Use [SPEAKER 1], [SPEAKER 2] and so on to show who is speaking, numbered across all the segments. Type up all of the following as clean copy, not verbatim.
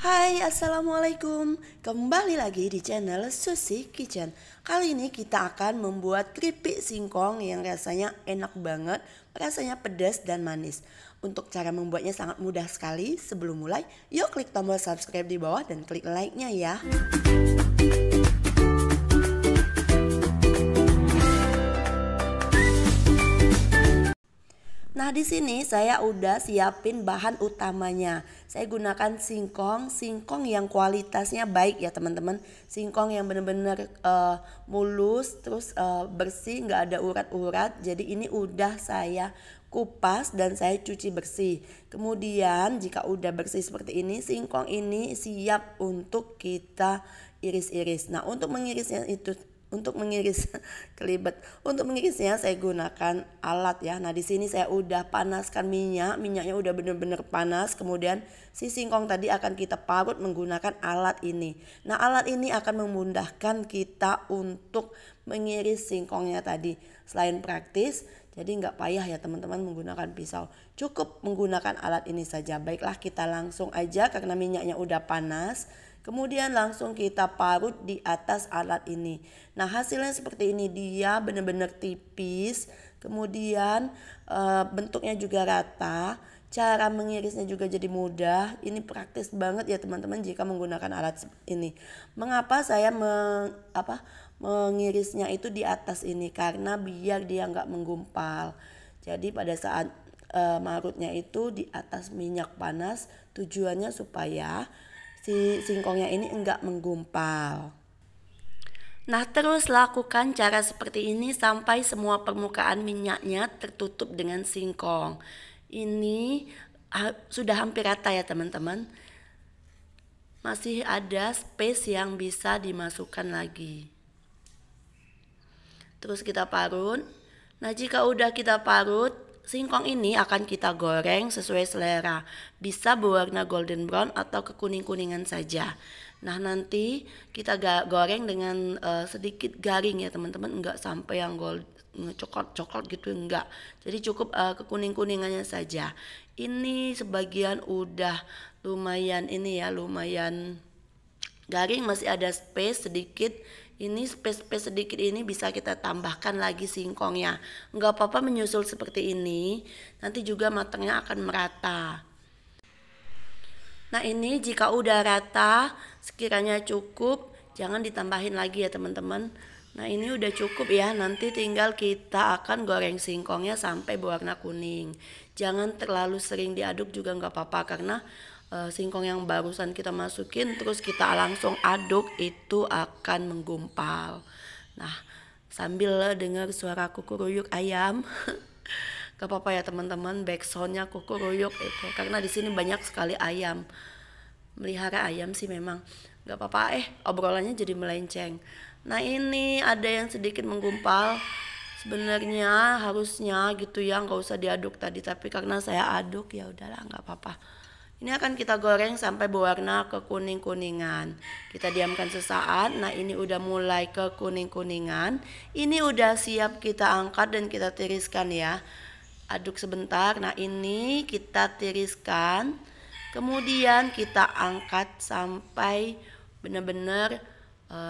[SPEAKER 1] Hai, assalamualaikum. Kembali lagi di channel Susi Kitchen. Kali ini kita akan membuat keripik singkong yang rasanya enak banget, rasanya pedas dan manis. Untuk cara membuatnya sangat mudah sekali. Sebelum mulai, yuk klik tombol subscribe di bawah dan klik like-nya ya. Nah, di sini saya udah siapin bahan utamanya. Saya gunakan singkong yang kualitasnya baik ya teman-teman. Singkong yang benar-benar mulus, terus bersih, nggak ada urat-urat. Jadi ini udah saya kupas dan saya cuci bersih. Kemudian jika udah bersih seperti ini, singkong ini siap untuk kita iris-iris. Nah, untuk mengirisnya Untuk mengirisnya saya gunakan alat ya. Nah, di sini saya udah panaskan minyaknya udah bener-bener panas. Kemudian si singkong tadi akan kita parut menggunakan alat ini. Nah, alat ini akan memudahkan kita untuk mengiris singkongnya tadi. Selain praktis, jadi nggak payah ya teman-teman menggunakan pisau. Cukup menggunakan alat ini saja. Baiklah, kita langsung aja karena minyaknya udah panas. Kemudian langsung kita parut di atas alat ini. Nah, hasilnya seperti ini, dia benar-benar tipis. Kemudian bentuknya juga rata. Cara mengirisnya juga jadi mudah. Ini praktis banget ya teman-teman jika menggunakan alat ini. Mengapa saya mengirisnya itu di atas ini? Karena biar dia nggak menggumpal. Jadi pada saat marutnya itu di atas minyak panas, tujuannya supaya si singkongnya ini enggak menggumpal. Nah, terus lakukan cara seperti ini sampai semua permukaan minyaknya tertutup dengan singkong. Ini sudah hampir rata ya teman-teman. Masih ada space yang bisa dimasukkan lagi. Terus kita parut. Nah, jika udah kita parut, singkong ini akan kita goreng sesuai selera. Bisa berwarna golden brown atau kekuning-kuningan saja. Nah, nanti kita goreng dengan sedikit garing ya teman-teman. Enggak sampai yang coklat gitu, enggak. Jadi cukup kekuning-kuningannya saja. Ini sebagian udah lumayan lumayan garing, masih ada space sedikit. Ini space sedikit ini bisa kita tambahkan lagi singkongnya. Enggak apa-apa menyusul seperti ini, nanti juga matangnya akan merata. Nah, ini jika udah rata, sekiranya cukup, jangan ditambahin lagi ya teman-teman. Nah, ini udah cukup ya, nanti tinggal kita akan goreng singkongnya sampai berwarna kuning. Jangan terlalu sering diaduk juga nggak apa-apa, karena singkong yang barusan kita masukin terus kita langsung aduk itu akan menggumpal. Nah, sambil dengar suara kukuruyuk ayam gak apa-apa ya teman-teman, backsoundnya kukuruyuk itu karena di sini banyak sekali ayam, melihara ayam sih memang. Gak apa-apa, obrolannya jadi melenceng. Nah, ini ada yang sedikit menggumpal. Sebenarnya harusnya gitu ya, nggak usah diaduk tadi, tapi karena saya aduk ya udahlah, nggak apa-apa. Ini akan kita goreng sampai berwarna kekuning-kuningan. Kita diamkan sesaat. Nah, ini udah mulai kekuning-kuningan. Ini udah siap kita angkat dan kita tiriskan ya. Aduk sebentar. Nah, ini kita tiriskan. Kemudian kita angkat sampai benar-benar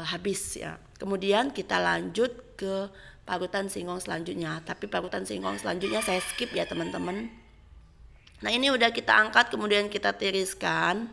[SPEAKER 1] habis ya. Kemudian kita lanjut ke parutan singkong selanjutnya. Tapi parutan singkong selanjutnya saya skip ya teman-teman. Nah, ini udah kita angkat, kemudian kita tiriskan.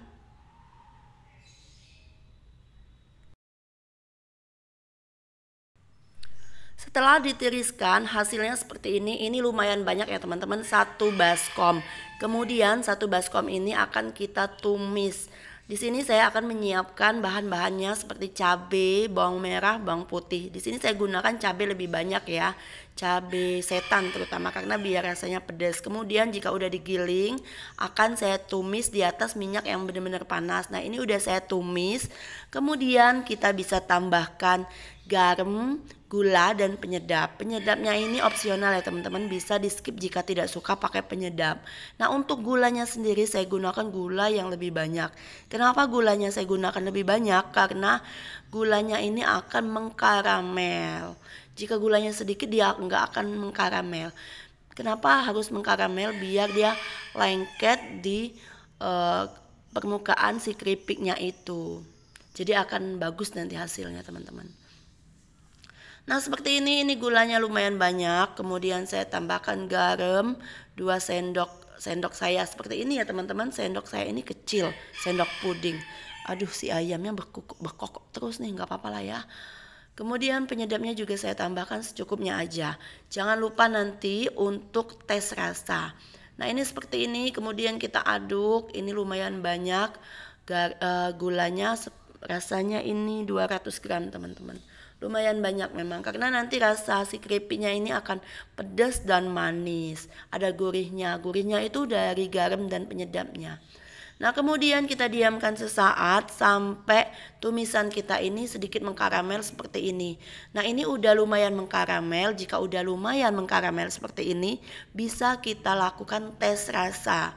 [SPEAKER 1] Setelah ditiriskan, hasilnya seperti ini. Ini lumayan banyak ya teman-teman, 1 baskom. Kemudian 1 baskom ini akan kita tumis. Di sini saya akan menyiapkan bahan-bahannya seperti cabai, bawang merah, bawang putih. Di sini saya gunakan cabai lebih banyak ya, cabai setan terutama karena biar rasanya pedas. Kemudian jika udah digiling, akan saya tumis di atas minyak yang benar-benar panas. Nah, ini udah saya tumis. Kemudian kita bisa tambahkan garam, gula, dan penyedap. Penyedapnya ini opsional ya teman-teman, bisa di skip jika tidak suka pakai penyedap. Nah, untuk gulanya sendiri saya gunakan gula yang lebih banyak. Kenapa gulanya saya gunakan lebih banyak? Karena gulanya ini akan mengkaramel. Jika gulanya sedikit dia nggak akan mengkaramel. Kenapa harus mengkaramel? Biar dia lengket di permukaan si keripiknya itu. Jadi akan bagus nanti hasilnya teman-teman. Nah seperti ini gulanya lumayan banyak. Kemudian saya tambahkan garam 2 sendok saya seperti ini ya teman-teman. Sendok saya ini kecil, sendok puding. Aduh si ayamnya berkokok terus nih, nggak apa-apa lah ya. Kemudian penyedapnya juga saya tambahkan secukupnya aja. Jangan lupa nanti untuk tes rasa. Nah ini seperti ini, kemudian kita aduk. Ini lumayan banyak gulanya, rasanya ini 200 gram teman-teman. Lumayan banyak memang, karena nanti rasa si keripiknya ini akan pedas dan manis. Ada gurihnya itu dari garam dan penyedapnya. Nah kemudian kita diamkan sesaat sampai tumisan kita ini sedikit mengkaramel seperti ini. Nah ini udah lumayan mengkaramel. Jika udah lumayan mengkaramel seperti ini, bisa kita lakukan tes rasa.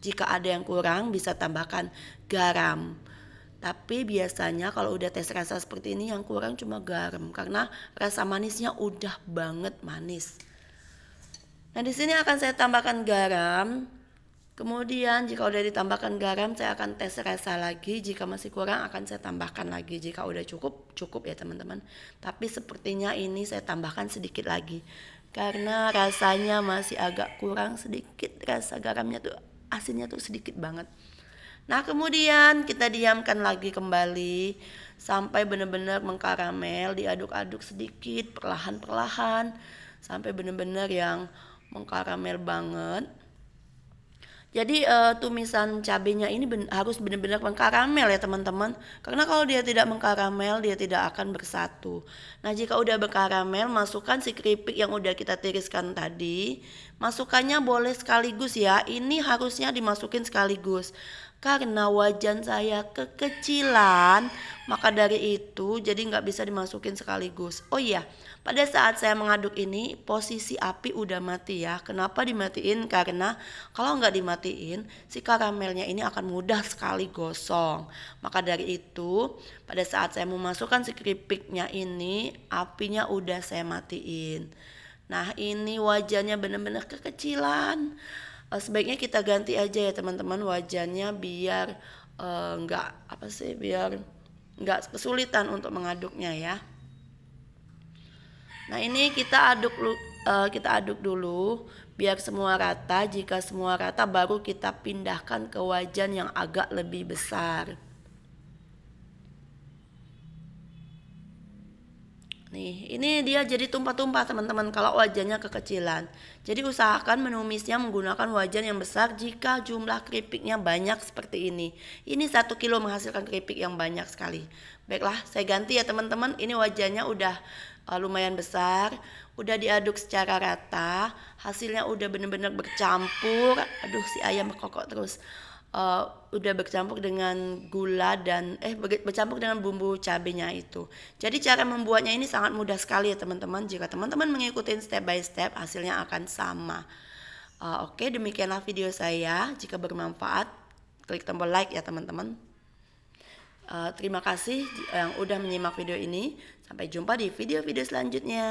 [SPEAKER 1] Jika ada yang kurang bisa tambahkan garam. Tapi biasanya kalau udah tes rasa seperti ini yang kurang cuma garam, karena rasa manisnya udah banget manis. Nah di sini akan saya tambahkan garam. Kemudian jika udah ditambahkan garam, saya akan tes rasa lagi. Jika masih kurang akan saya tambahkan lagi. Jika udah cukup ya teman-teman. Tapi sepertinya ini saya tambahkan sedikit lagi, karena rasanya masih agak kurang sedikit. Rasa garamnya tuh, asinnya tuh sedikit banget. Nah kemudian kita diamkan lagi kembali sampai benar-benar mengkaramel. Diaduk-aduk sedikit perlahan-perlahan sampai benar-benar yang mengkaramel banget. Jadi tumisan cabenya ini harus benar-benar mengkaramel ya teman-teman. Karena kalau dia tidak mengkaramel, dia tidak akan bersatu. Nah jika udah berkaramel, masukkan si keripik yang udah kita tiriskan tadi. Masukannya boleh sekaligus ya. Ini harusnya dimasukin sekaligus. Karena wajan saya kekecilan, maka dari itu jadi nggak bisa dimasukin sekaligus. Oh iya, pada saat saya mengaduk ini posisi api udah mati ya. Kenapa dimatiin? Karena kalau nggak dimatiin, si karamelnya ini akan mudah sekali gosong. Maka dari itu pada saat saya memasukkan si keripiknya ini, apinya udah saya matiin. Nah ini wajannya benar-benar kekecilan. Sebaiknya kita ganti aja ya teman-teman wajannya, biar biar nggak kesulitan untuk mengaduknya ya. Nah ini kita aduk dulu biar semua rata. Jika semua rata baru kita pindahkan ke wajan yang agak lebih besar. Nih, ini dia jadi tumpah-tumpah teman-teman kalau wajannya kekecilan. Jadi usahakan menumisnya menggunakan wajan yang besar jika jumlah keripiknya banyak seperti ini. Ini 1 kilo menghasilkan keripik yang banyak sekali. Baiklah, saya ganti ya teman-teman. Ini wajannya udah lumayan besar, udah diaduk secara rata, hasilnya udah benar-benar bercampur. Aduh, si ayam berkokok terus. Udah bercampur dengan gula dan bercampur dengan bumbu cabenya itu. Jadi cara membuatnya ini sangat mudah sekali ya teman-teman. Jika teman-teman mengikuti step by step, hasilnya akan sama. Oke, demikianlah video saya. Jika bermanfaat, klik tombol like ya teman-teman. Terima kasih yang udah menyimak video ini. Sampai jumpa di video-video selanjutnya.